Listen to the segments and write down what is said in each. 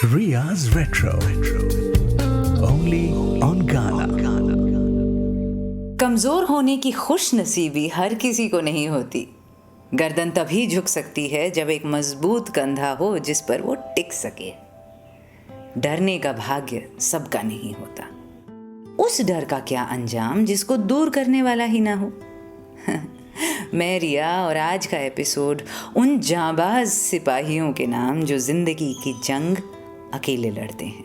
Riya's Retro. Only on Ghana. कमजोर होने की खुश नसीबी हर किसी को नहीं होती। गर्दन तभी झुक सकती है जब एक मजबूत कंधा हो जिस पर वो टिक सके। डरने का भाग्य सबका नहीं होता। उस डर का क्या अंजाम जिसको दूर करने वाला ही ना हो। मैं रिया और आज का एपिसोड उन जांबाज सिपाहियों के नाम जो जिंदगी की जंग अकेले लड़ते हैं,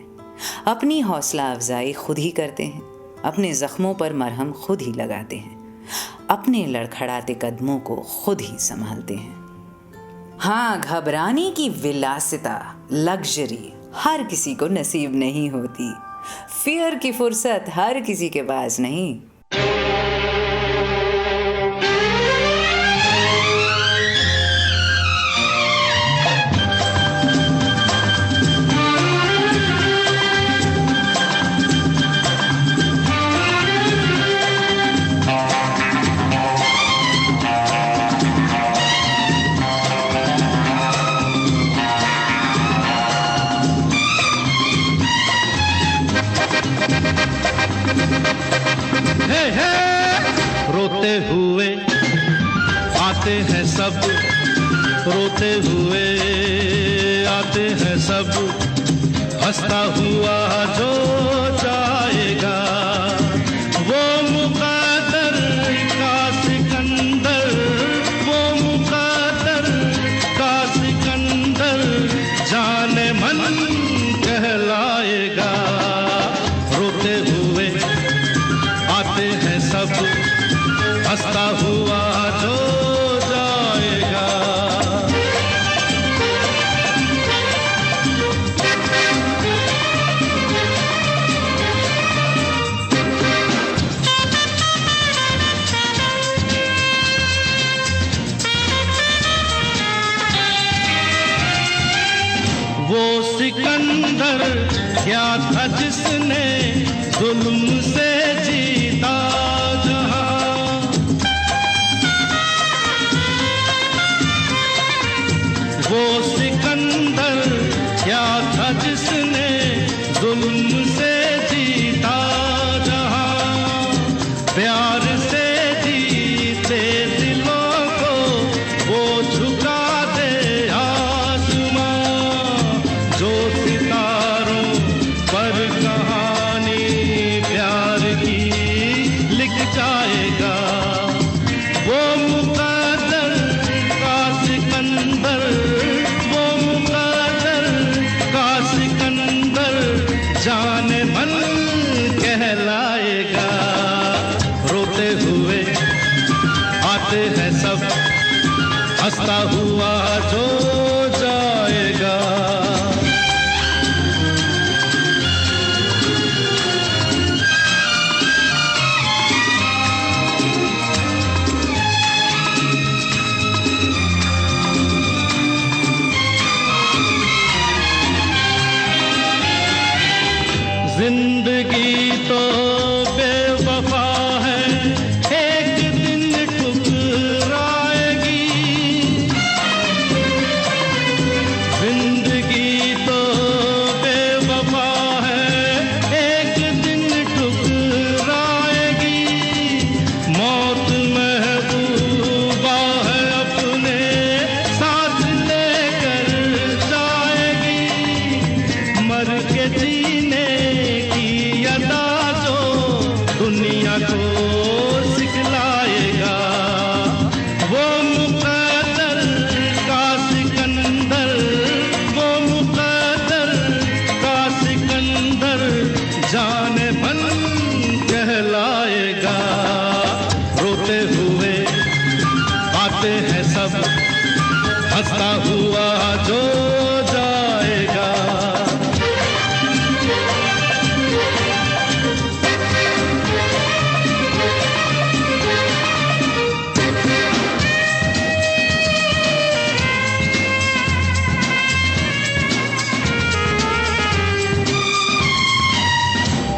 अपनी हौसला अफजाई खुद ही करते हैं, अपने जख्मों पर मरहम खुद ही लगाते हैं, अपने लड़खड़ाते कदमों को खुद ही संभालते हैं। हाँ, घबराने की विलासिता, लग्जरी हर किसी को नसीब नहीं होती। फियर की फुर्सत हर किसी के पास नहीं। रोते हुए आते हैं सब, रोते हुए आते हैं सब, हंसता हुआ जो जाएगा वो मुक़द्दर का सिकंदर, वो मुक़द्दर का सिकंदर जाने मन कहलाएगा। रोते हुए आते हैं सब, हंसता हुआ जो जाएगा। वो सिकंदर क्या था जिसने जुल्म से जीता जहां, वो सिकंदर क्या था जिसने जुल्म से जीता जहां, प्यार से जीते दिलों को वो झुका दे आसमां, जो सितारों पर कहानी प्यार की लिख जाएगा। वो मुक़द्दर का सिकंदर, वो मुक़द्दर का सिकंदर जाने मन कहलाएगा। रोते हुए आते हैं सब, हंसता हुआ जो जाएगा। जिंदगी तो बेवफा है, एक दिन ठुकराएगी। जिंदगी तो बेवफा है, एक दिन ठुकराएगी। मौत महबूबा है, अपने साथ लेकर जाएगी। मर के जीने दुनिया को सिखलाएगा। वो मुक़द्दर का सिकंदर, वो मुक़द्दर का सिकंदर जाने मन कहलाएगा। रोते हुए आते हैं सब, हंसता हुआ जो जाएगा।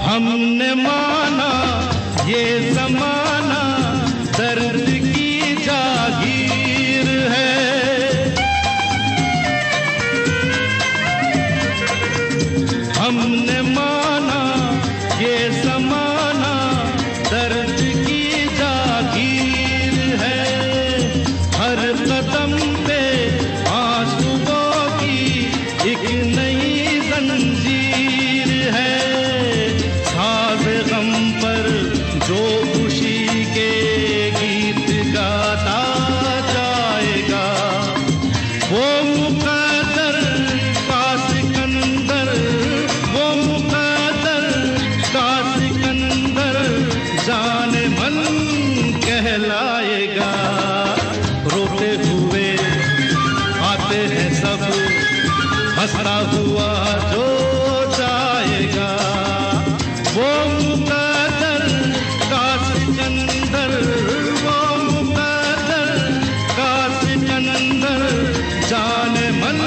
हमने माना ये ज़माना दर्द की जागीर है, हमने माना ये ज़माना दर्द की जागीर है, हर कदम पे आंसुओं की एक नई जंजीर है, साज़ गम पर जो खुशी के गीत गाता जाएगा, वो मुक़द्दर का सिकंदर, वो मुक़द्दर का सिकंदर जाने मन कहलाएगा। रोते हुए आते हैं सब, हंसता हुआ जो जाएगा, वो मुक़द्दर का सिकंदर, वो मुक़द्दर का सिकंदर जाने मन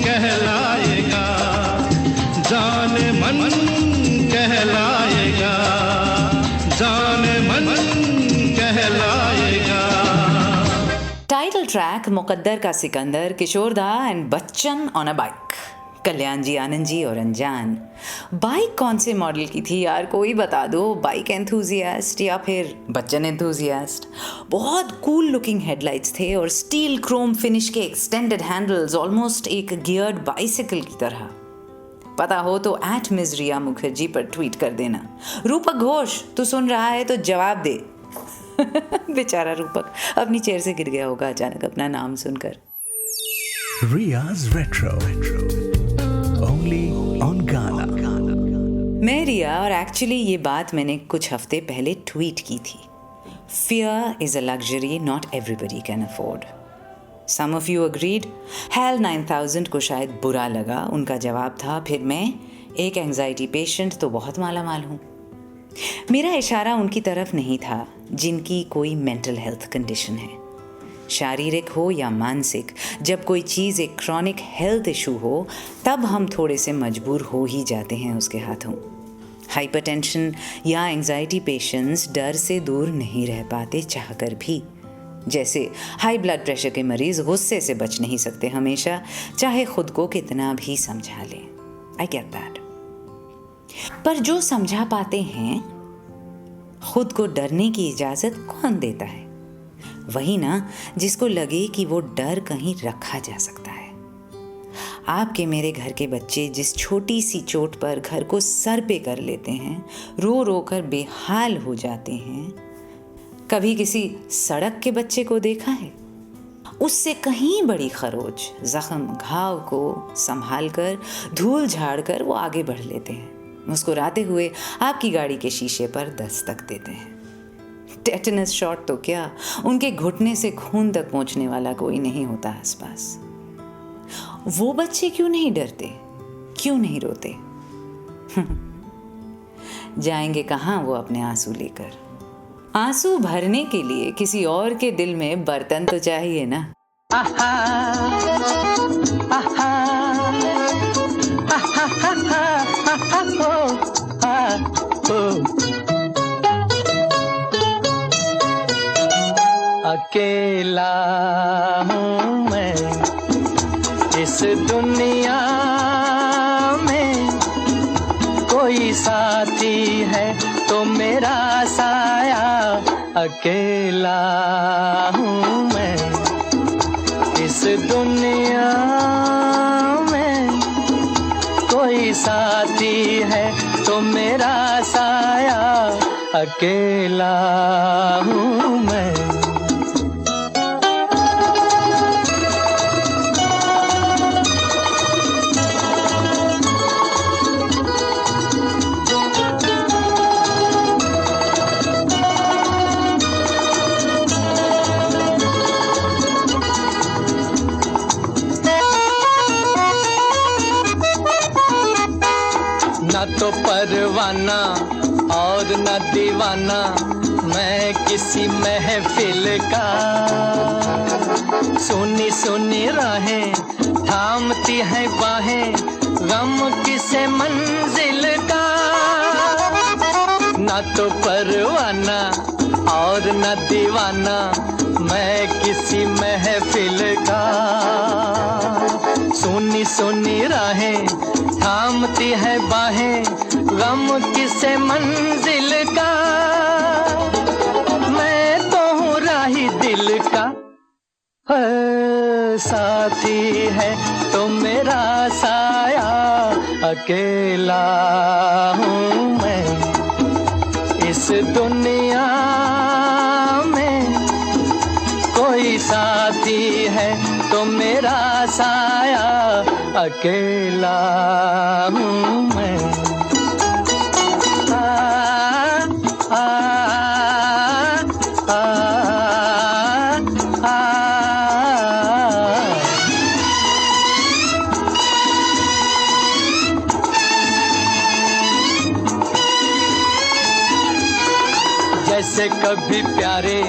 कहलाएगा, जाने मन कहलाएगा, जाने मन कहलाएगा। टाइटल ट्रैक मुकद्दर का Sikandar, Kishore da and Bachchan on a bike. Kalyan ji, Anand ji और अनजान। बाइक कौन से मॉडल की थी यार, कोई बता दो। बाइक एंथुजियास्ट या फिर बच्चन एंथुजियास्ट। बहुत कूल लुकिंग हेडलाइट्स थे और स्टील क्रोम फिनिश के एक्सटेंडेड हैंडल्स, ऑलमोस्ट एक गियर्ड बाइसिकल की तरह। पता हो तो @मिस रिया मुखर्जी पर ट्वीट कर देना। रूपक घोष, तू सुन रहा है तो जवाब दे। बेचारा रूपक अपनी चेयर से गिर गया होगा अचानक अपना नाम सुनकर। Ria's Retro. Only on Ghana. मैं रिया, और एक्चुअली ये बात मैंने कुछ हफ्ते पहले ट्वीट की थी। Fear is a luxury not everybody can afford. Some of you agreed. HAL 9000 को शायद बुरा लगा। उनका जवाब था, फिर मैं एक एंजाइटी पेशेंट तो बहुत मालामाल हूँ। मेरा इशारा उनकी तरफ नहीं था जिनकी कोई मेंटल हेल्थ कंडीशन है, शारीरिक हो या मानसिक। जब कोई चीज़ एक क्रॉनिक हेल्थ इशू हो तब हम थोड़े से मजबूर हो ही जाते हैं उसके हाथों। हाइपरटेंशन या एंजाइटी पेशेंट्स डर से दूर नहीं रह पाते चाहकर भी। जैसे हाई ब्लड प्रेशर के मरीज गुस्से से बच नहीं सकते हमेशा, चाहे खुद को कितना भी समझा लें। I get that. पर जो समझा पाते हैं, खुद को डरने की इजाज़त कौन देता है? वही ना जिसको लगे कि वो डर कहीं रखा जा सकता है। आपके मेरे घर के बच्चे जिस छोटी सी चोट पर घर को सर पे कर लेते हैं, रो रो कर बेहाल हो जाते हैं, कभी किसी सड़क के बच्चे को देखा है? उससे कहीं बड़ी खरोच, जख्म, घाव को संभाल कर, धूल झाड़ कर वो आगे बढ़ लेते हैं, मुस्कुराते हुए आपकी गाड़ी के शीशे पर दस्तक देते हैं। टेटनस शॉट तो क्या, उनके घुटने से खून तक पहुंचने वाला कोई नहीं होता आसपास। वो बच्चे क्यों नहीं डरते, क्यों नहीं रोते? जाएंगे कहाँ वो अपने आंसू लेकर? आंसू भरने के लिए किसी और के दिल में बर्तन तो चाहिए ना। अकेला हूँ मैं इस दुनिया में, कोई साथी है तो मेरा साया। अकेला हूँ मैं इस दुनिया में, कोई साथी है तो मेरा साया। अकेला हूँ मैं। न तो परवाना और न दीवाना मैं किसी महफिल का, सुनी सुनी राहें थामती है बाहें गम किसे मंजिल का। न तो परवाना और न दीवाना मैं किसी महफिल का। सुनी सुनी राहें थामती है बाहें, गम किसे मंजिल का। मैं तो हूँ राही दिल का, साथी है तो मेरा साया, अकेला हूँ मैं इस दुनिया में। कोई साथी है तो मेरा साया, अकेला हूँ मैं। आ, आ, आ, आ, आ, जैसे कभी प्यारे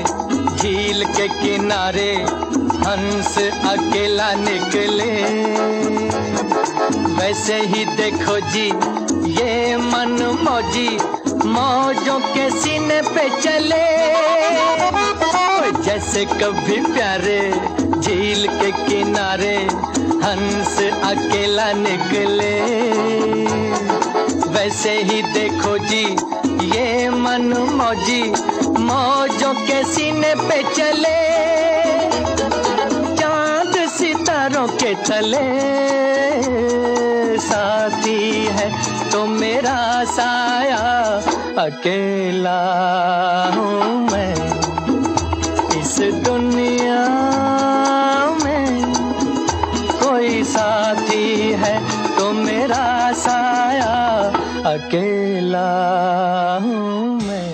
झील के किनारे हंस अकेला निकले, वैसे ही देखो जी ये मन मौजी मौजों के सीने पे चले। जैसे कभी प्यारे झील के किनारे हंस अकेला निकले, वैसे ही देखो जी ये मन मौजी मौजों के सीने पे चले। चांद सितारों के तले साथी है तो मेरा साया, अकेला हूँ मैं इस दुनिया में। कोई साथी है तो मेरा साया, अकेला हूँ मैं।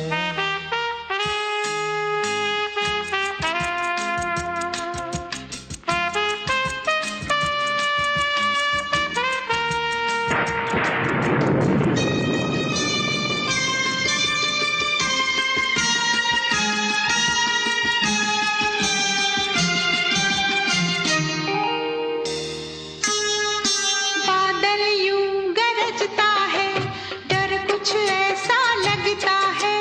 बादल यूं गरजता है, डर कुछ ऐसा लगता है।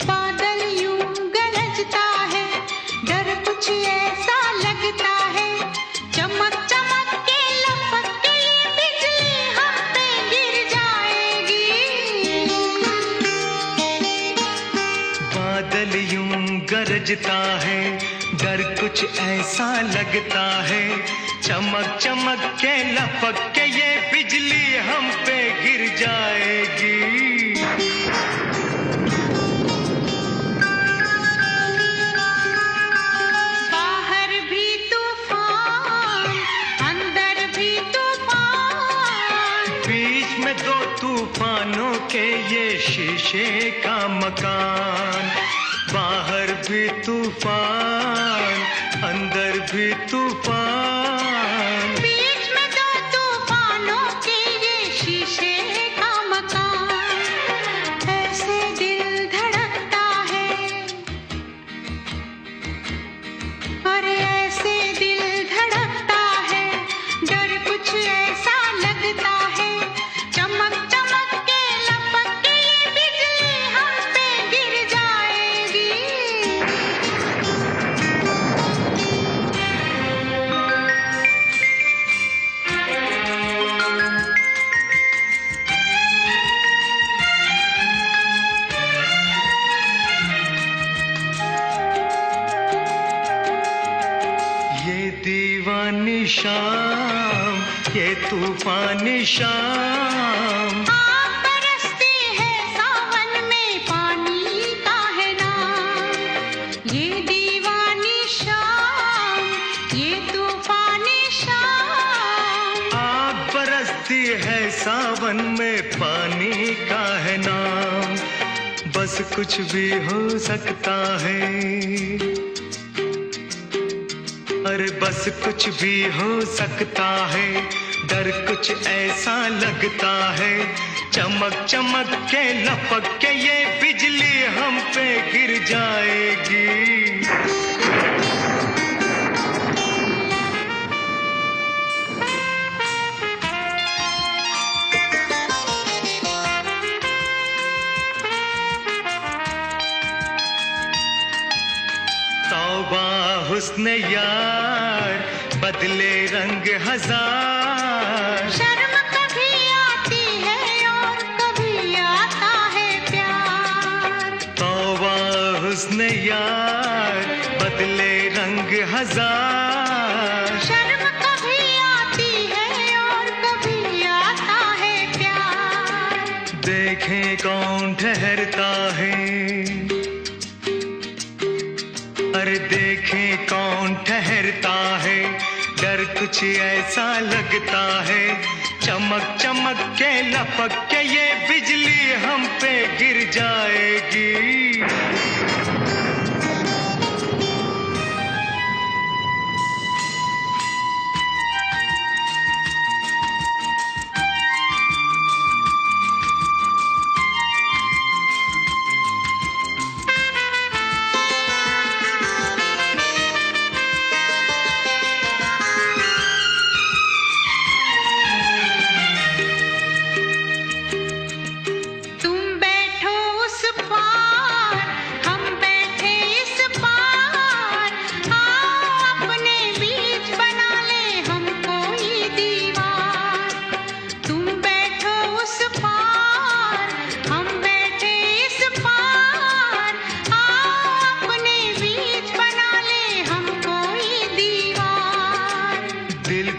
बादल यूं गरजता है, डर कुछ ऐसा लगता है। चमक चमक के लपक के ये बिजली हम पे गिर जाएगी। बादल यूं गरजता है, डर कुछ ऐसा लगता है। चमक चमक के लपक के ये बिजली हम पे गिर जाएगी। बाहर भी तूफान, अंदर भी तूफान, बीच में दो तूफानों के ये शीशे का मकान। बाहर भी तूफान, अंदर भी तूफान, बीच में दो तूफानों के ये शीशे का मकान। ऐसे दिल धड़कता है, अरे ऐसे दिल धड़कता है, डर कुछ ऐसा लगता है। चमक चमक के लपक के ये बिजली हम पे गिर जाएगी। ये दीवानी शाम, ये तूफानी शाम। आग बरसती है सावन में, पानी का है नाम। ये दीवानी शाम, ये तूफानी शाम। आग बरसती है सावन में, पानी का है नाम। बस कुछ भी हो सकता है, अरे बस कुछ भी हो सकता है। डर कुछ ऐसा लगता है, चमक चमक के लपक के ये बिजली हम पे गिर जाएगी। तौबा हुस्न यार बदले रंग हजार। शर्म कभी आती है और कभी आता है प्यार। तौबा हुस्न यार बदले रंग हजार। शर्म कभी आती है और कभी आता है प्यार। देखें कौन ठहरता है, अरे देखें कौन ठहरता है। डर कुछ ऐसा लगता है, चमक चमक के लपक के ये बिजली हम पे गिर जाएगी।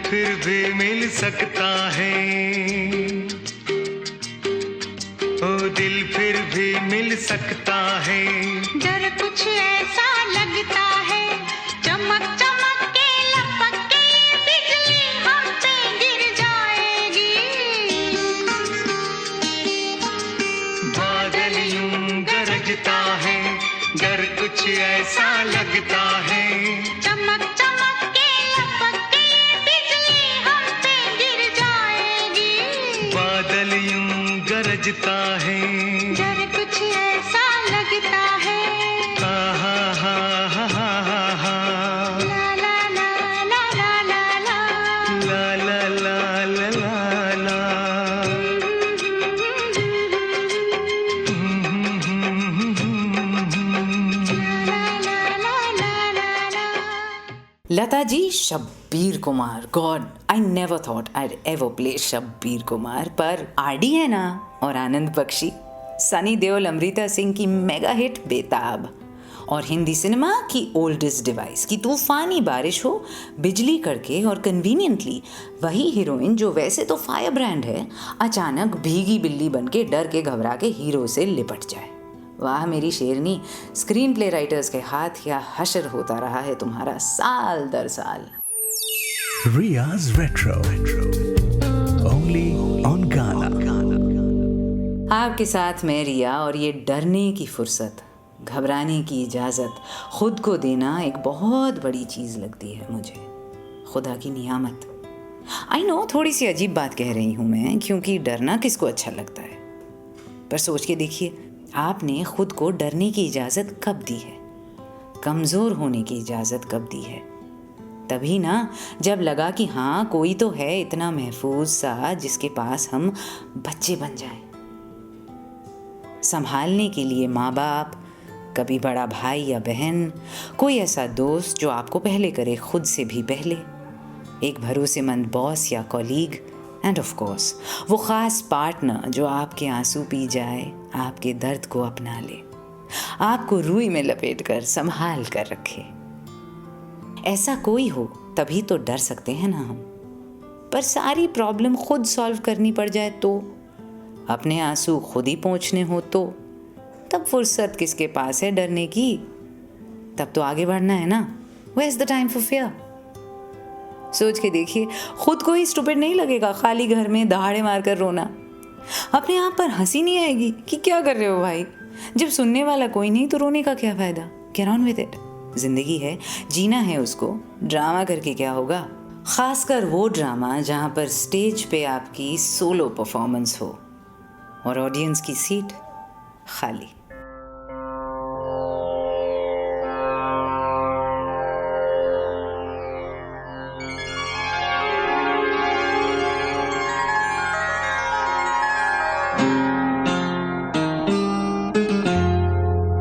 फिर भी मिल सकता है, ओ दिल फिर भी मिल सकता है। डर कुछ ऐसा लगता है, चमक चमक के लपक के बिजली हम पे गिर जाएगी। बादल यूं गरजता है, डर कुछ ऐसा लगता है। चमक चमक के लपक के बिजली हम पे गिर जाएगी। बादल यूं गरजता है, डर कुछ ऐसा लगता है। हा हा हा हा हा हा ला ला ला ला ला ला ला ला ला ला ला ला। Lata ji, Shabbir Kumar, God I never thought I ever play Shabbir Kumar, पर आरडी है ना, और आनंद बख्शी, सनी देओल, अमृता सिंह की मेगा हिट बेताब, और हिंदी सिनेमा की ओल्डेस्ट डिवाइस की तूफानी बारिश हो बिजली कड़के, और कन्वीनियंटली वही हीरोइन जो वैसे तो फायर ब्रांड है, अचानक भीगी बिल्ली बन के डर के घबरा के हीरो से लिपट जाए। वाह मेरी शेरनी, स्क्रीन प्ले राइटर्स के हाथ क्या हशर होता रहा है तुम्हारा साल दर साल। Ria's Retro. Only on Ghana. आपके साथ मैं रिया, और ये डरने की फुर्सत, घबराने की इजाज़त खुद को देना एक बहुत बड़ी चीज़ लगती है मुझे, खुदा की नियामत। आई नो थोड़ी सी अजीब बात कह रही हूँ मैं, क्योंकि डरना किसको अच्छा लगता है, पर सोच के देखिए, आपने खुद को डरने की इजाज़त कब दी है, कमज़ोर होने की इजाज़त कब दी है? तभी ना जब लगा कि हाँ कोई तो है इतना महफूज सा जिसके पास हम बच्चे बन जाएं, संभालने के लिए माँ बाप, कभी बड़ा भाई या बहन, कोई ऐसा दोस्त जो आपको पहले करे खुद से भी पहले, एक भरोसेमंद बॉस या कॉलीग, एंड ऑफ कोर्स वो ख़ास पार्टनर जो आपके आंसू पी जाए, आपके दर्द को अपना ले, आपको रूई में लपेट कर संभाल कर रखे। ऐसा कोई हो तभी तो डर सकते हैं ना हम, पर सारी प्रॉब्लम खुद सॉल्व करनी पड़ जाए तो, अपने आंसू खुद ही पोंछने हो तो, तब फुर्सत किसके पास है डरने की? तब तो आगे बढ़ना है ना। Where's the time for fear? सोच के देखिए, खुद को ही स्टूपिड नहीं लगेगा खाली घर में दहाड़े मारकर रोना? अपने आप पर हंसी नहीं आएगी कि क्या कर रहे हो भाई? जब सुनने वाला कोई नहीं तो रोने का क्या फायदा? Get on with it. जिंदगी है, जीना है उसको, ड्रामा करके क्या होगा? खासकर वो ड्रामा जहाँ पर स्टेज पे आपकी सोलो परफॉर्मेंस हो और ऑडियंस की सीट खाली।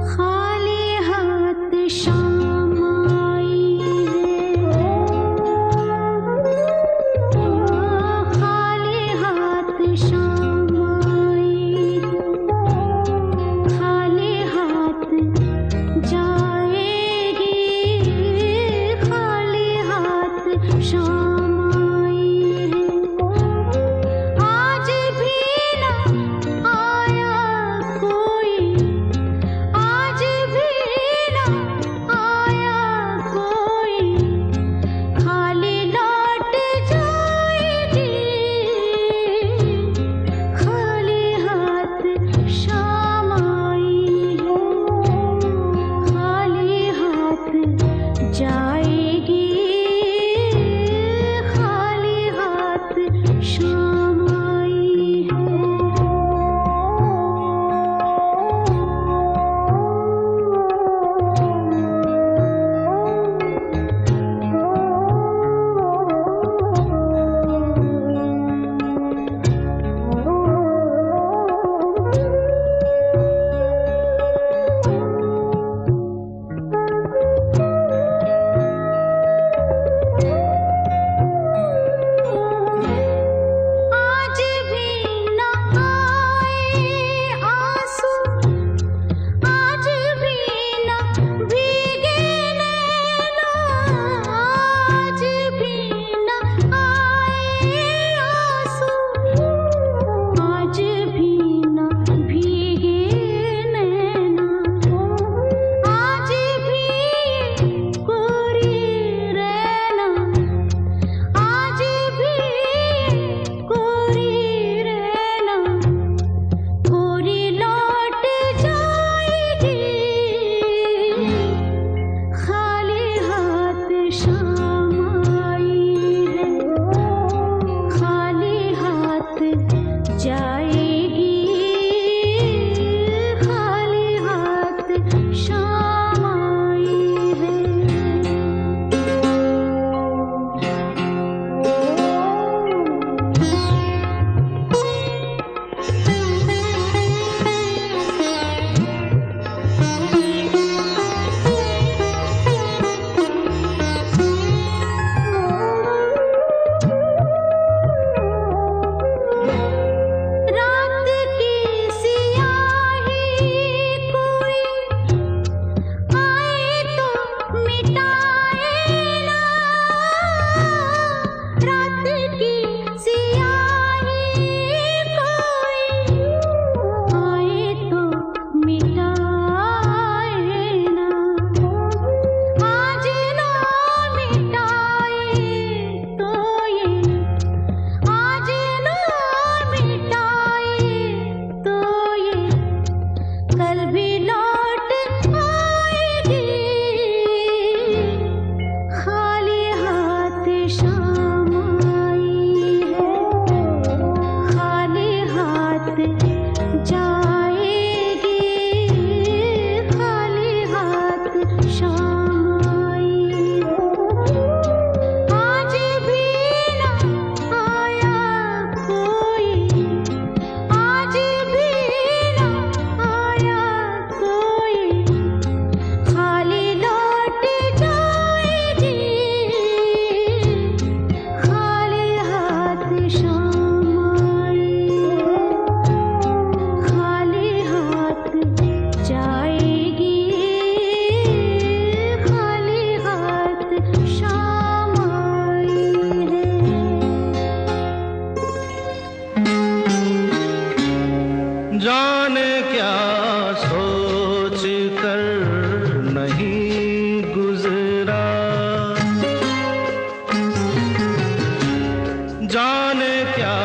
खाली हाथ शाम आई, शाम आई, खाली हाथ जाएगी, खाली हाथ शाम आई है। आज भी ना आया कोई, आज भी ना आया कोई, खाली लौट जाएगी, खाली हाथ शाम आई है, खाली हाथ जाएगी, खाली हाथ शाम आई है। आज भी ना आए आंसू, आज भी ना भीगे नैना, आज भी ना आए आंसू, आज भी ना भीगे नैना, आज भी कोरी रहना, आज भी कोरी रहना, कोरी लौट जाएगी, खाली हाथ शाम आई है, खाली हाथ जाएगी, खाली हाथ शाम आई है। रात की सियाही कोई आए तो मिटाए ना, रात की सियाही कोई आए तो मिटाए ना, आज ना मिटाए तो ये, आज ना मिटाए तो ये, कल भी लौट आएगी, खाली हाथ शाम आई है, खाली हाथ जाएगी, खाली हाथ शाम आई है। आज भी ना आया कोई, आज भी ना आया कोई, खाली लौट जाएगी, खाली हाथ शाम आई है, खाली हाथ जाएगी, खाली हाथ शाम आई है। जाने क्या सोच कर नहीं गुजरा, जाने क्या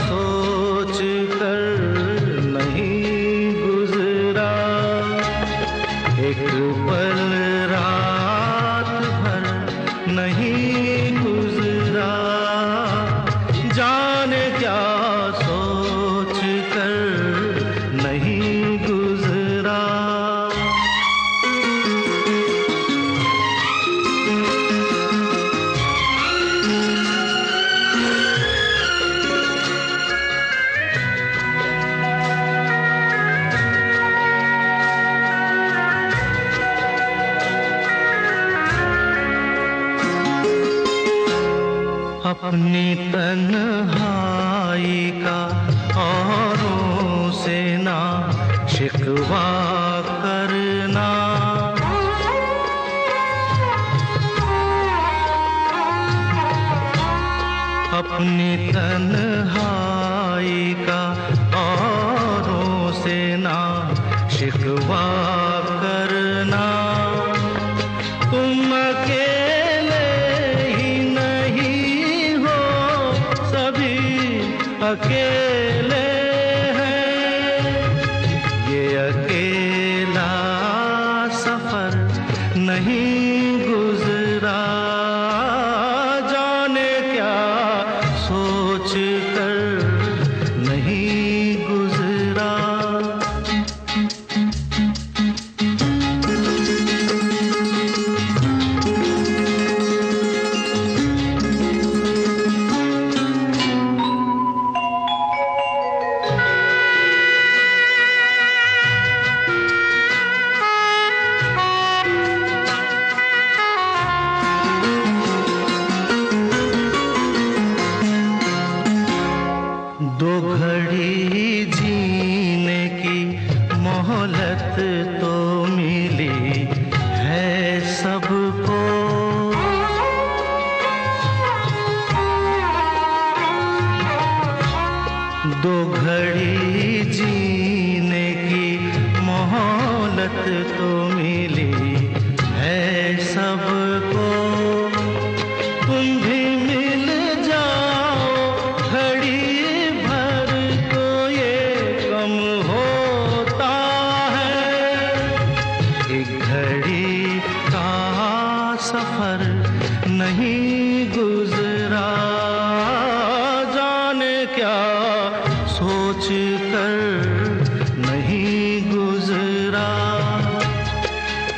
सोच कर नहीं गुजरा, एक पल रात भर नहीं गुजरा, जाने क्या सोच कर शिकवा करना। अपनी तन्हाई का औरों से ना शिकवा करना। तुम अकेले ही नहीं हो, सभी अकेले हैं। ये अकेला सफर नहीं गुजरा, जाने क्या सोच कर नहीं गुजरा। दो घड़ी जीने की मोहलत तो मिली है सबको। दो घड़ी जीने की मोहलत तो मिली है सबको। तुम भी मिल जाओ घड़ी भर को ये कम होता है। एक घड़ी का सफर नहीं गुजरा, जाने क्या सोच कर नहीं गुजरा।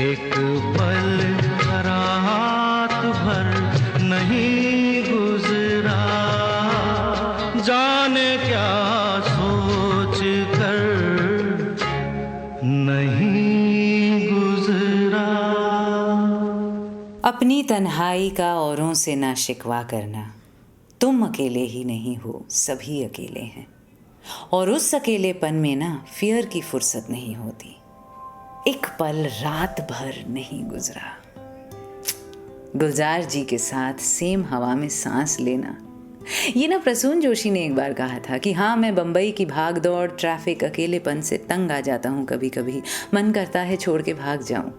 एक पल रात भर नहीं गुजरा, जाने क्या सोच कर नहीं गुजरा। अपनी तन्हाई का औरों से ना शिकवा करना। तुम अकेले ही नहीं हो, सभी अकेले हैं। और उस अकेलेपन में ना फियर की फुर्सत नहीं होती। एक पल रात भर नहीं गुजरा। गुलजार जी के साथ सेम हवा में सांस लेना। ये ना प्रसून जोशी ने एक बार कहा था कि हाँ, मैं बम्बई की भाग दौड़, ट्रैफिक, अकेलेपन से तंग आ जाता हूँ। कभी कभी मन करता है छोड़ के भाग जाऊं।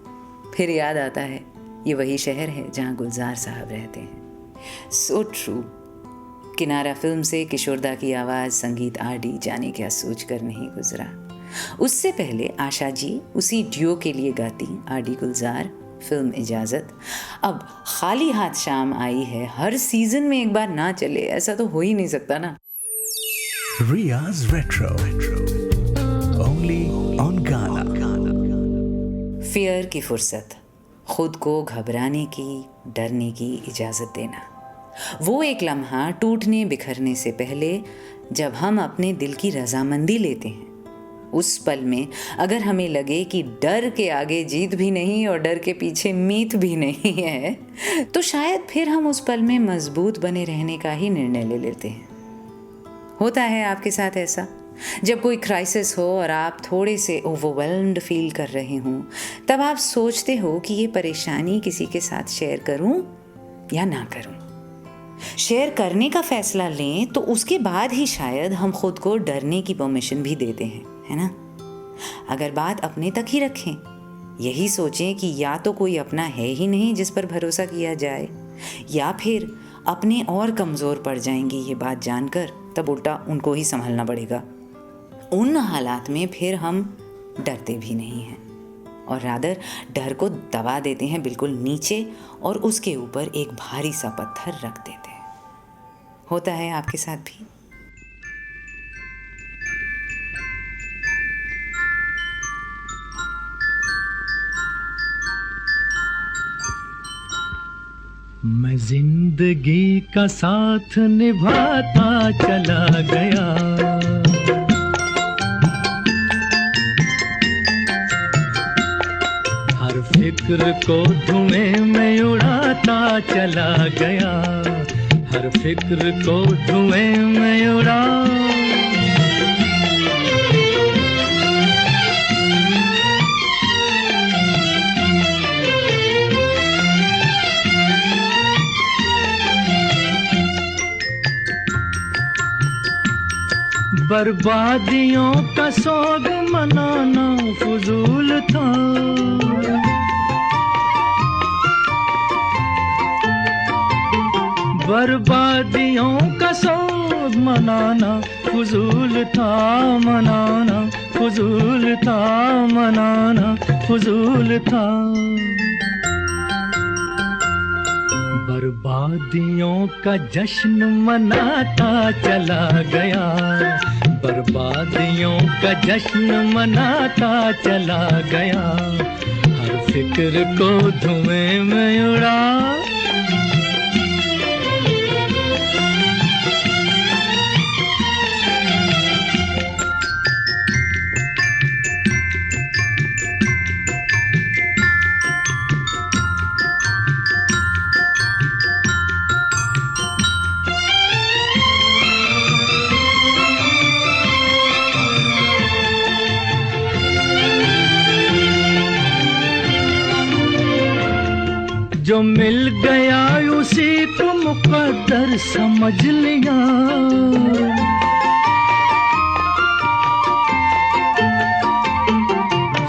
फिर याद आता है ये वही शहर है जहाँ गुलजार साहब रहते हैं। So true. किनारा फिल्म से किशोरदा की आवाज़, संगीत आरडी, जाने क्या सोच कर नहीं गुजरा। उससे पहले आशा जी उसी ड्यूओ के लिए गाती, आरडी गुलजार, फिल्म इजाज़त। अब खाली हाथ शाम आई है, हर सीजन में एक बार ना चले, ऐसा तो हो ही नहीं सकता ना। Riya's Retro. Only on Ghana. Fear की फुर्सत, खुद को घबराने की, डरने की इजाज़त देना। वो एक लम्हा टूटने बिखरने से पहले जब हम अपने दिल की रजामंदी लेते हैं। उस पल में अगर हमें लगे कि डर के आगे जीत भी नहीं और डर के पीछे मीत भी नहीं है, तो शायद फिर हम उस पल में मजबूत बने रहने का ही निर्णय ले लेते हैं। होता है आपके साथ ऐसा? जब कोई क्राइसिस हो और आप थोड़े से ओवरवेल्म्ड फील कर रहे हों, तब आप सोचते हो कि ये परेशानी किसी के साथ शेयर करूं या ना करूं। शेयर करने का फैसला लें तो उसके बाद ही शायद हम खुद को डरने की परमिशन भी देते हैं, है ना? अगर बात अपने तक ही रखें, यही सोचें कि या तो कोई अपना है ही नहीं जिस पर भरोसा किया जाए, या फिर अपने और कमज़ोर पड़ जाएंगे ये बात जानकर, तब उल्टा उनको ही संभलना पड़ेगा। उन हालात में फिर हम डरते भी नहीं हैं और रादर डर को दबा देते हैं बिल्कुल नीचे और उसके ऊपर एक भारी सा पत्थर रख देते हैं। होता है आपके साथ भी? मैं जिंदगी का साथ निभाता चला गया, हर फिक्र को धुएं में उड़ाता चला गया, हर फिक्र को धुएं में उड़ा। बर्बादियों का सोग मनाना फजूल था। बर्बादियों का सोग मनाना फजूल था, मनाना फजूल था, मनाना फजूल था। बर्बादियों का जश्न मनाता चला गया, बर्बादियों का जश्न मनाता चला गया, हर फिक्र को धुएं में उड़ा। जो मिल गया उसी को मुकद्दर समझ लिया,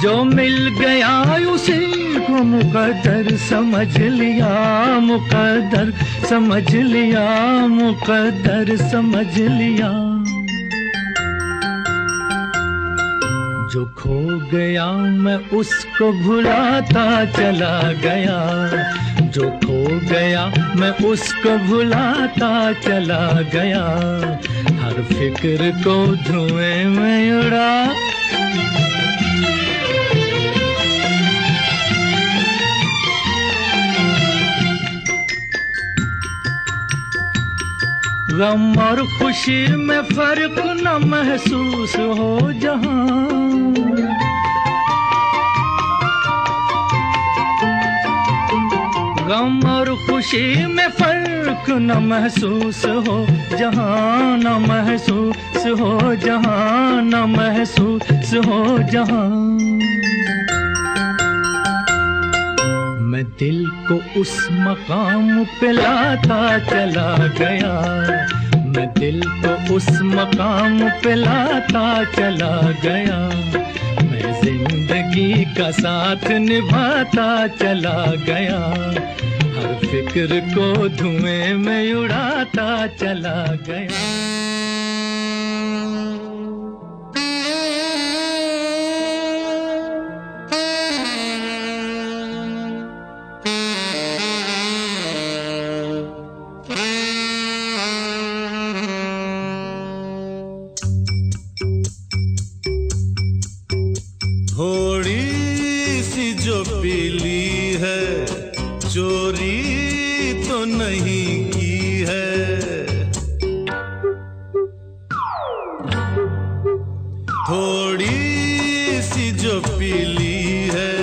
जो मिल गया उसी को मुकद्दर समझ लिया, मुकद्दर समझ लिया, मुकद्दर समझ लिया। जो खो गया मैं उसको भुलाता चला गया, जो खो गया मैं उसको भुलाता चला गया, हर फिक्र को धुएं में उड़ा। गम और खुशी में फर्क न महसूस हो जहां, गम और खुशी में फर्क न महसूस हो जहां, न महसूस हो जहां, न महसूस हो जहां। मैं दिल को उस मकाम पे लाता चला गया, मैं दिल को उस मकाम पे लाता चला गया, मैं जिंदगी का साथ निभाता चला गया, हर फिक्र को धुएं में उड़ाता चला गया। थोड़ी सी जो पीली है चोरी तो नहीं की है, थोड़ी सी जो पीली है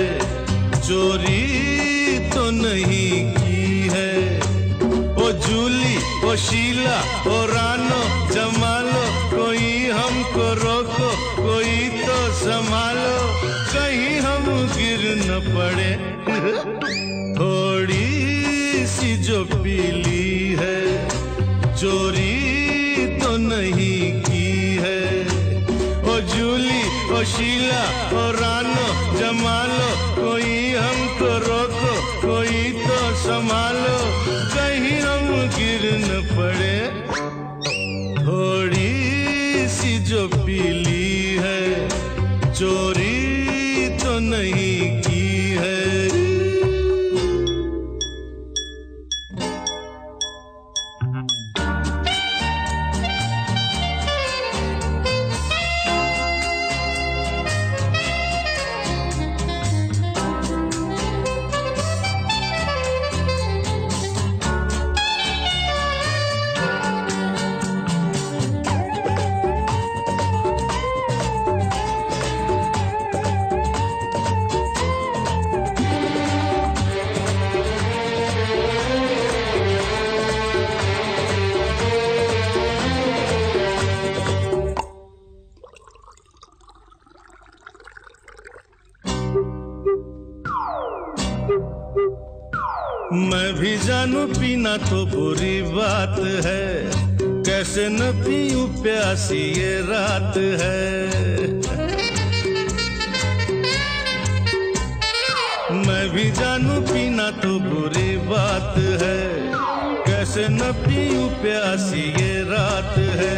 चोरी तो नहीं की है। ओ जूली ओ शीला ओ रानो जमालो, कोई हमको रोको कोई तो संभालो, कहीं हम गिर न पड़े। थोड़ी सी जो पीली है चोरी तो नहीं की है। ओ जूली ओ शीला ओ रानो जमालो, कोई हमको रोको कोई तो संभालो, कहीं हम गिर न पड़े। थोड़ी सी जो पीली है चोरी तो नहीं की है। मैं भी जानू पीना तो बुरी बात है, कैसे न पीऊं प्यासी ये रात है। मैं भी जानू पीना तो बुरी बात है, कैसे न पीऊं प्यासी ये रात है।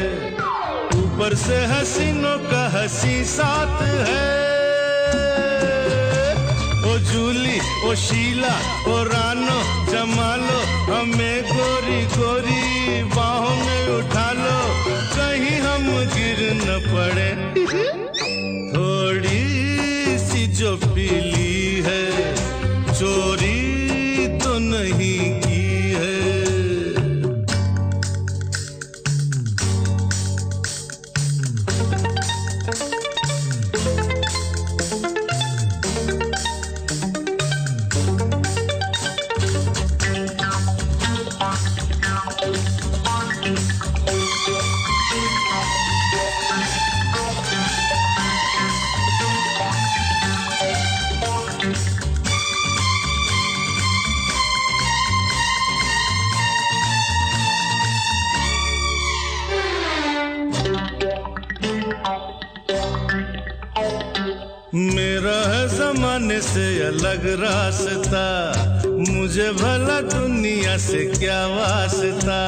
ऊपर से हसीनों का हंसी साथ है। ओ जूली, ओ शीला, ओ रानो, जमालो, हमें गोरी गोरी बाहों में उठा लो, कहीं हम गिर न पड़े। थोड़ी सी जो पीली है, चोरी तो नहीं की है। मेरा है जमाने से अलग रास्ता, मुझे भला दुनिया से क्या वास्ता।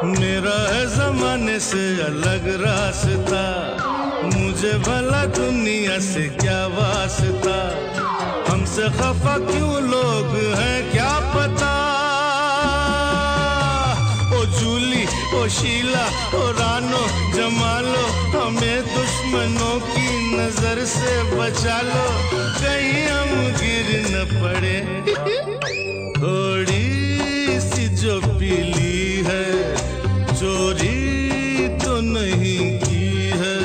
मेरा है जमाने से अलग रास्ता, मुझे भला दुनिया से क्या वास्ता। हमसे खफा क्यों लोग हैं क्या पता। ओ जूली, ओ शीला, ओ रानो, जमालो, हमें दुश्मनों की नजर से बचा लो, कहीं हम गिर न पड़े। थोड़ी सी जो पीली है, चोरी तो नहीं की है।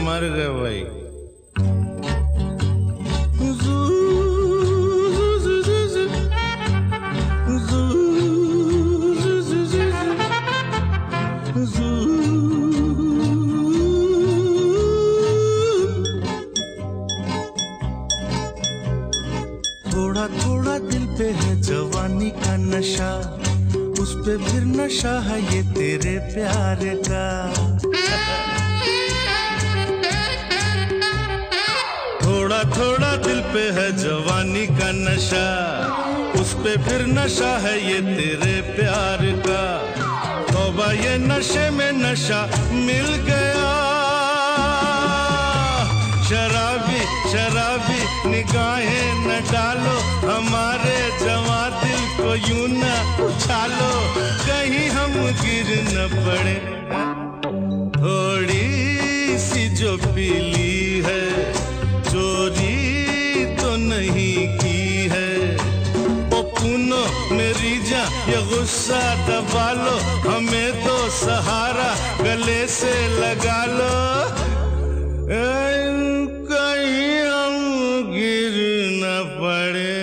मर गए भाई। थोड़ा थोड़ा दिल पे है जवानी का नशा, उस पे फिर नशा है ये तेरे प्यार का। थोड़ा थोड़ा दिल पे है जवानी का नशा, उस पे फिर नशा है ये तेरे प्यार का। तौबा ये नशे में नशा मिल गया। शराबी शराबी निगाहें न डालो, हमारे जवां दिल को यूं न उछालो, कहीं हम गिर न पड़े। थोड़ी सी जो पीली है, चोरी तो नहीं की है। ओ पूनो मेरी जान ये गुस्सा दबा लो, हमें तो सहारा गले से लगा लो, कहीं हम गिर न पड़े।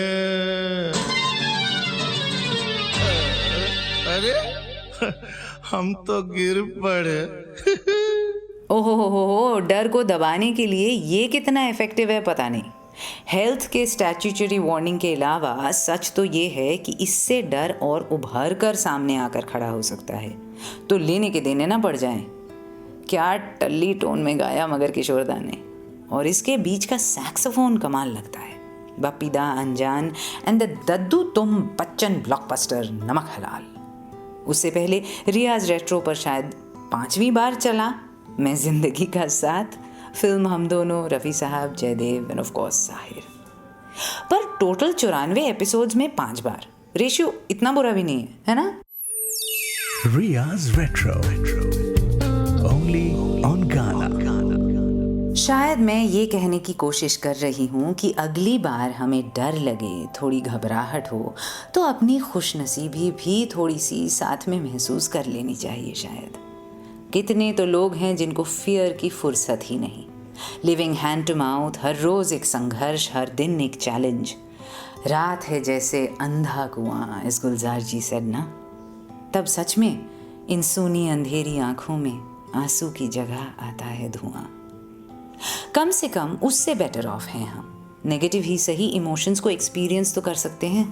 अरे हम तो गिर पड़े। ओहो, डर को दबाने के लिए ये कितना इफेक्टिव है पता नहीं। हेल्थ के स्टैट्यूटरी वार्निंग के अलावा सच तो ये है कि इससे डर और उभर कर सामने आकर खड़ा हो सकता है, तो लेने के देने ना पड़ जाएं। क्या टल्ली टोन में गाया मगर किशोरदा ने, और इसके बीच का सैक्सोफोन कमाल लगता है। बप्पी दा अनजान एंड द दद्दू तुम बच्चन ब्लॉकबस्टर नमक हलाल। उससे पहले रियाज रेट्रो पर शायद 5वीं बार चला मैं जिंदगी का साथ, फिल्म हम दोनों, रफ़ी साहब, Jaidev and of course Sahir. पर टोटल 94 एपिसोड्स में 5 बार, रेशियो इतना बुरा भी नहीं है ना। Riya's Retro only on Ghana। शायद मैं ये कहने की कोशिश कर रही हूँ कि अगली बार हमें डर लगे, थोड़ी घबराहट हो, तो अपनी खुशनसीबी भी थोड़ी सी साथ में महसूस कर लेनी चाहिए। शायद कितने तो लोग हैं जिनको फियर की फुर्सत ही नहीं, लिविंग हैंड टू माउथ, हर रोज एक संघर्ष, हर दिन एक चैलेंज। रात है जैसे अंधा कुआं, इस गुलजार जी सेड ना। तब सच में इन सूनी अंधेरी आंखों में आंसू की जगह आता है धुआं। कम से कम उससे बेटर ऑफ हैं हम। नेगेटिव ही सही, इमोशंस को एक्सपीरियंस तो कर सकते हैं।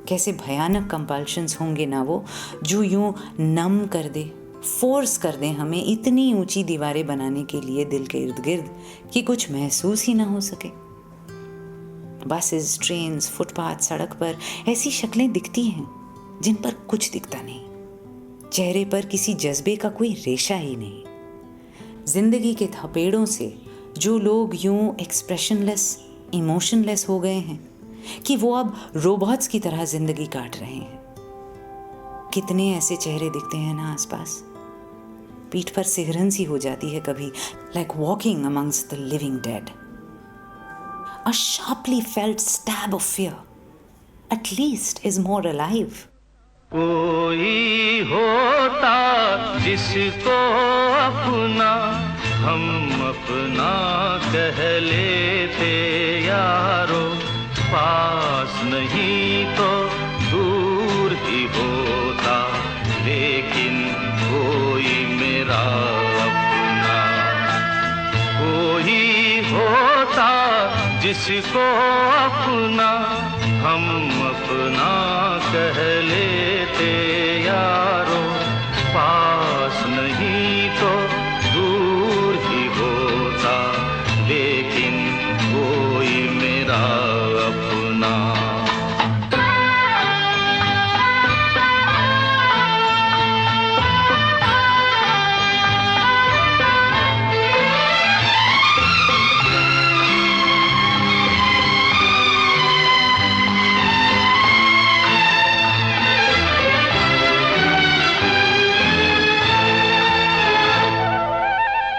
कैसे भयानक कंपल्शंस होंगे ना वो, जो यूं नम कर दे, फोर्स कर दे हमें इतनी ऊंची दीवारें बनाने के लिए दिल के इर्द गिर्द कि कुछ महसूस ही ना हो सके। बसेस, ट्रेन्स, फुटपाथ, सड़क पर ऐसी शक्लें दिखती हैं जिन पर कुछ दिखता नहीं, चेहरे पर किसी जज्बे का कोई रेशा ही नहीं। जिंदगी के थपेड़ों से जो लोग यूं एक्सप्रेशनलेस, इमोशनलेस हो गए हैं कि वो अब रोबोट्स की तरह जिंदगी काट रहे हैं। कितने ऐसे चेहरे दिखते हैं ना आसपास, पीठ पर सिहरन सी हो जाती है कभी, like walking amongst the living dead. A sharply felt stab of fear, at least is more alive. कोई होता जिसको अपना हम अपना कह लेते यारो, पास नहीं तो दूर ही होता, लेकिन कोई मेरा अपना। कोई होता जिसको अपना हम अपना कह लेते यारो, पास नहीं तो दूर ही होता, लेकिन कोई मेरा अपना।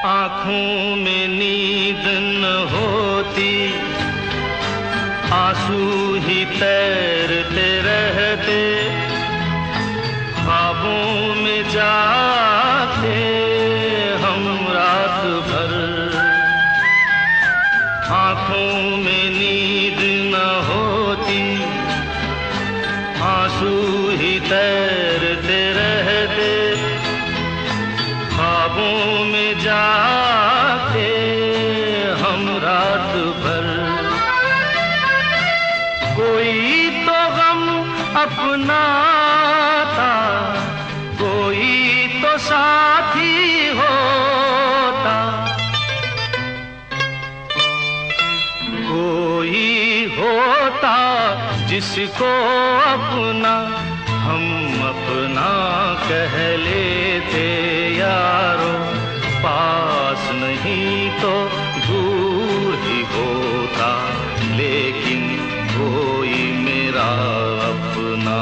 आँखों में नींद न होती, आंसू ही तैरते रहते, ख्वाबों में जाते हम रात भर। आँखों में नींद न होती, आंसू ही तैरते रहते, ख्वाबों में जाते हम रात भर। कोई तो गम अपना था, कोई तो साथी होता, कोई होता जिसको अपना हम अपना कह लेते यारो, पास नहीं तो दूर ही होता, लेकिन कोई मेरा अपना।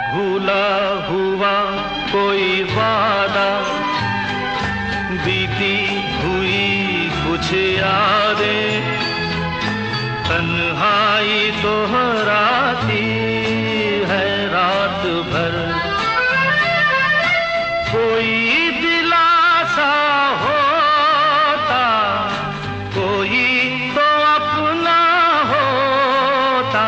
भूला हुआ कोई वादा, बीती हुई कुछ यादें, तन्हाई दोहराती है रात भर। कोई दिलासा होता, कोई तो अपना होता,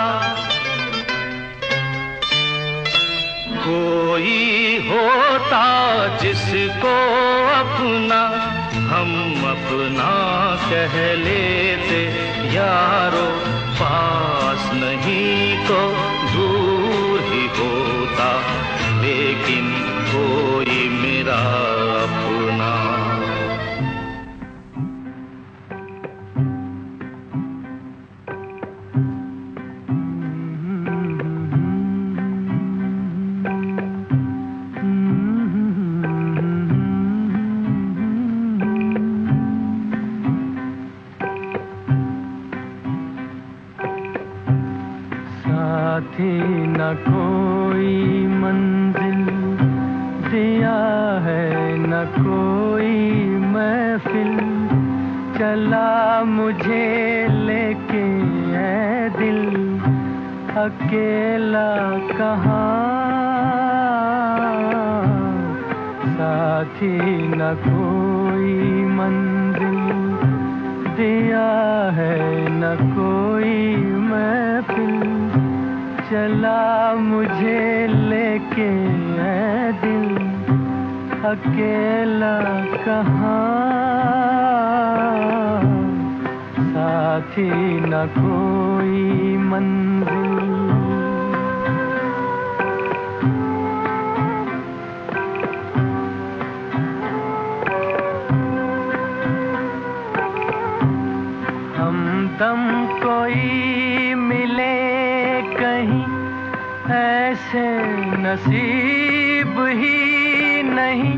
कोई होता जिसको अपना हम अपना कह लेते यारो, पास नहीं तो दूर ही होता, लेकिन कोई मेरा अपना। साथी न कोई मंजिल दिया है न कोई महफिल, चला मुझे लेके ऐ दिल, अकेला कहाँ, साथी न कोई मंजिल, दिया है न कोई महफिल, चला मुझे लेके ऐ दिल, अकेला कहाँ, साथी न कोई मंजिल। हमदम कोई मिले कहीं, ऐसे नसीब ही नहीं,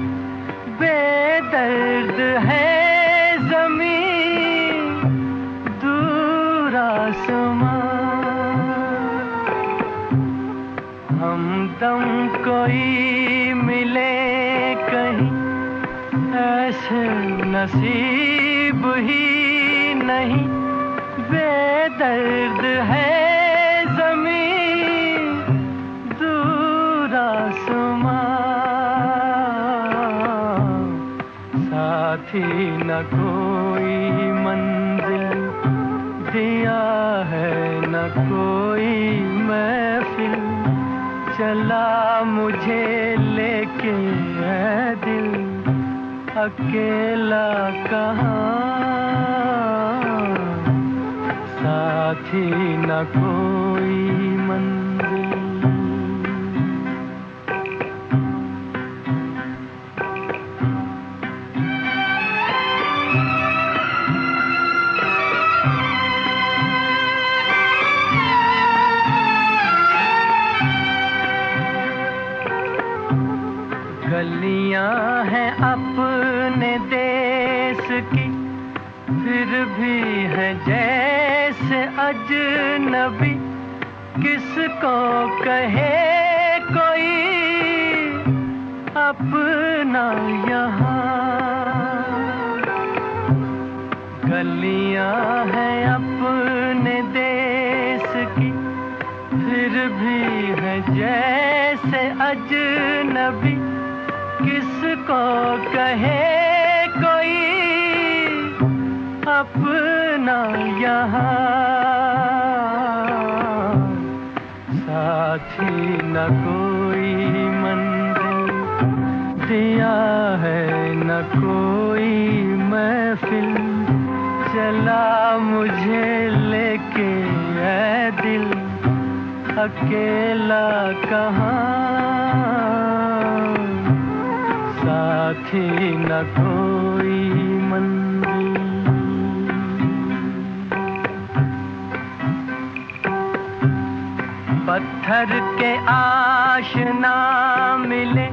बेदर्द है ज़मीं दूर आसमां, हमदम कोई मिले कहीं, ऐसे नसीब ही नहीं, बेदर्द है ज़मीं दूर आसमां, साथी न कोई मंजिल, दिया है न कोई महफिल, चला मुझे लेके ऐ दिल, अकेला कहाँ, साथी न कोई मंजिल। गलियां हैं अपने देश की, फिर भी है जैसे अजनबी, किसको कहे कोई अपना यहाँ। गलियां हैं अपने देश की, फिर भी है जैसे अजनबी, किसको कहे कोई अपना यहाँ, साथी न कोई मंजिल, दिया है न कोई महफिल, चला मुझे लेके ऐ दिल, अकेला कहाँ, साथी न कोई मंजिल। पत्थर के आशना मिले,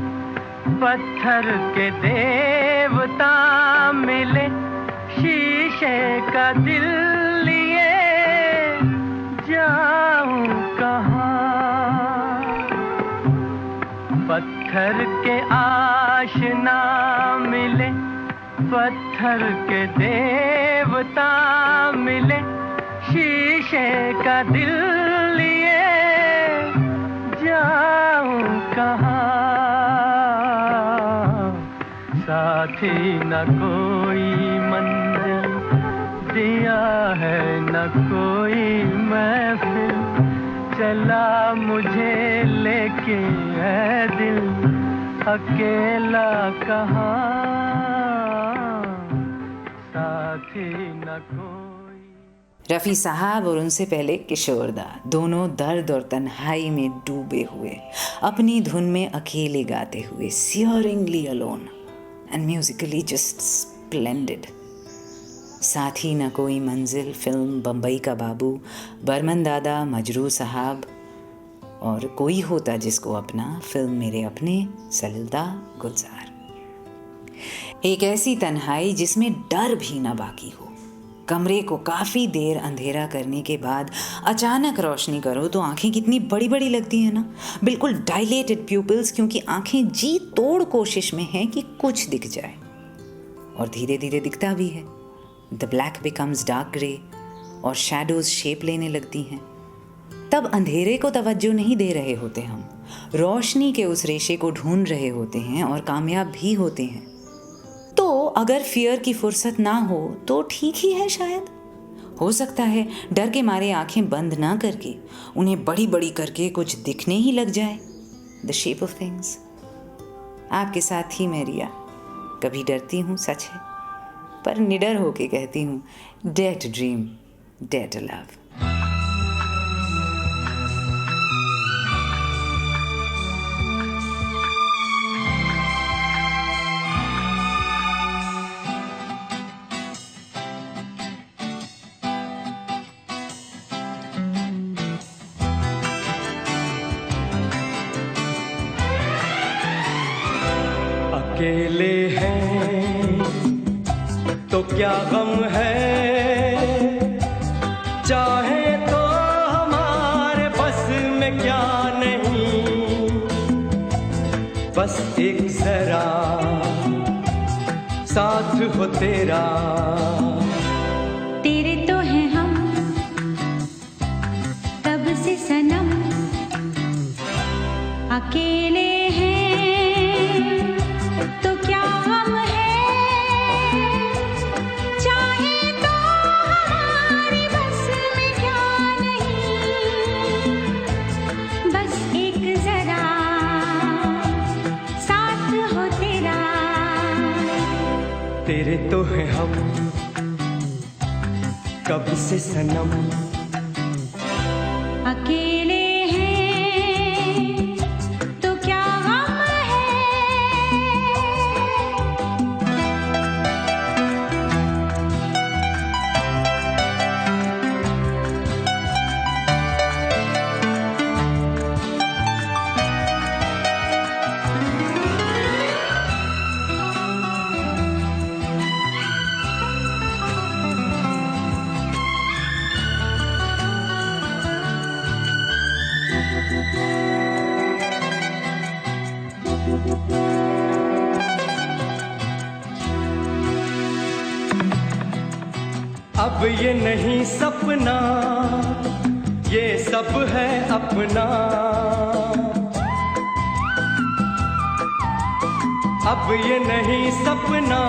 पत्थर के देवता मिले, शीशे का दिल लिए जाऊं कहाँ। पत्थर के आशना मिले, पत्थर के देवता मिले, शीशे का दिल लिए जाऊं कहाँ, साथी न कोई मंजिल, दिया है न कोई महफिल, चला मुझे लेके ऐ दिल, अकेला कहाँ, साथी न कोई। रफ़ी साहब और उनसे पहले किशोरदा, दोनों दर्द और तन्हाई में डूबे हुए, अपनी धुन में अकेले गाते हुए, searingly alone and musically just splendid. साथी न कोई मंजिल फिल्म, बम्बई का बाबू, बर्मन दादा, मजरू साहब और कोई होता जिसको अपना फिल्म, मेरे अपने, सलिलदा, गुलजार। एक ऐसी तन्हाई जिसमें डर भी ना बाकी हो, कमरे को काफ़ी देर अंधेरा करने के बाद अचानक रोशनी करो तो आंखें कितनी बड़ी बड़ी लगती हैं ना, बिल्कुल डायलेटेड प्यूपिल्स, क्योंकि आंखें जी तोड़ कोशिश में हैं कि कुछ दिख जाए, और धीरे धीरे दिखता भी है। The black becomes dark grey और शैडोज शेप लेने लगती हैं। तब अंधेरे को तवज्जो नहीं दे रहे होते हम, रोशनी के उस रेशे को ढूंढ रहे होते हैं और कामयाब भी होते हैं। तो अगर फियर की फुर्सत ना हो तो ठीक ही है, शायद हो सकता है डर के मारे आंखें बंद ना करके उन्हें बड़ी बड़ी करके कुछ दिखने ही लग जाए। The shape of things. आपके साथ ही मैं रिया कभी डरती हूँ, सच है, पर निडर होके कहती हूँ, dare to dream, dare to love. अकेले हैं तो क्या गम है, चाहे तो हमारे बस में क्या नहीं, बस एक जरा साथ हो तेरा। तेरे तो हैं हम तब से सनम, अकेले तेरे तो हैं हम कब से सनम, अकेले हैं तो क्या गम है। अब ये नहीं सपना, ये सब है अपना, अब ये नहीं सपना,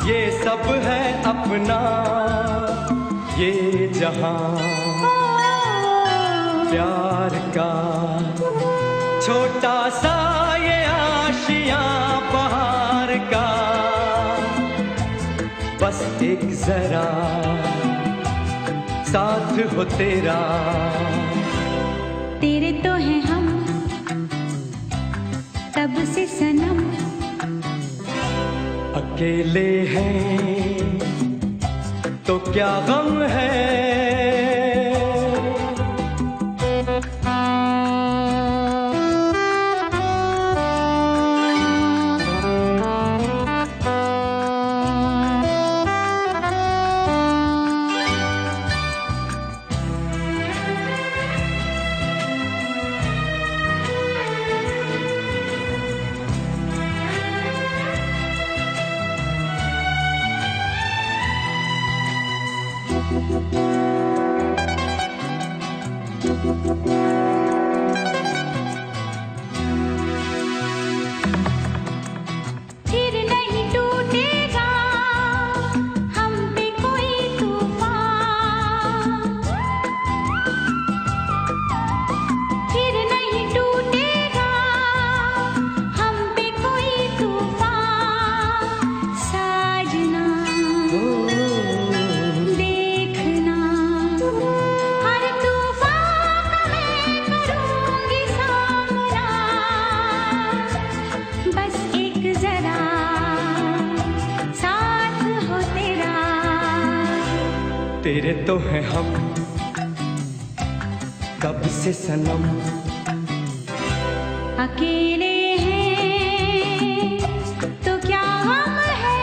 ये सब है अपना, ये जहां प्यार का छोटा सा ये आशियां बहार का, बस एक जरा साथ हो तेरा। तेरे तो हैं हम तब से सनम, अकेले हैं तो क्या गम है। फिर नहीं टूटेगा हम पे कोई तूफान, फिर नहीं टूटेगा हम पे कोई तूफान। साजना देखना हर तूफान का मैं करूंगी सामना, बस एक जरा साथ हो तेरा। तेरे तो हैं हम कब से सनम, अकेले हैं तो क्या गम है।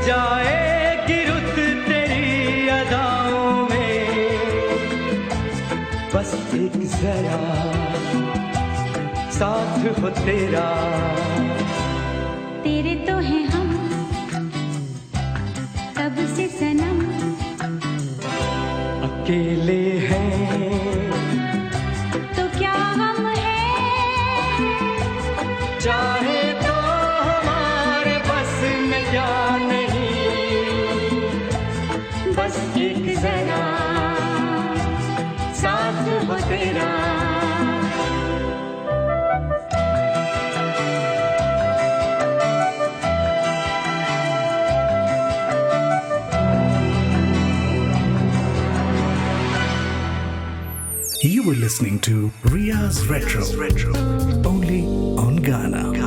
जाएगी रुत तेरी अदाओं में, बस एक जरा साथ हो तेरा। तेरे तो हैं हम तब से सनम, अकेले हैं तो क्या गम है, चाहे तो हमारे बस में क्या नहीं, बस एक जरा साथ हो तेरा। You were listening to Ria's Retro, only on Ghana.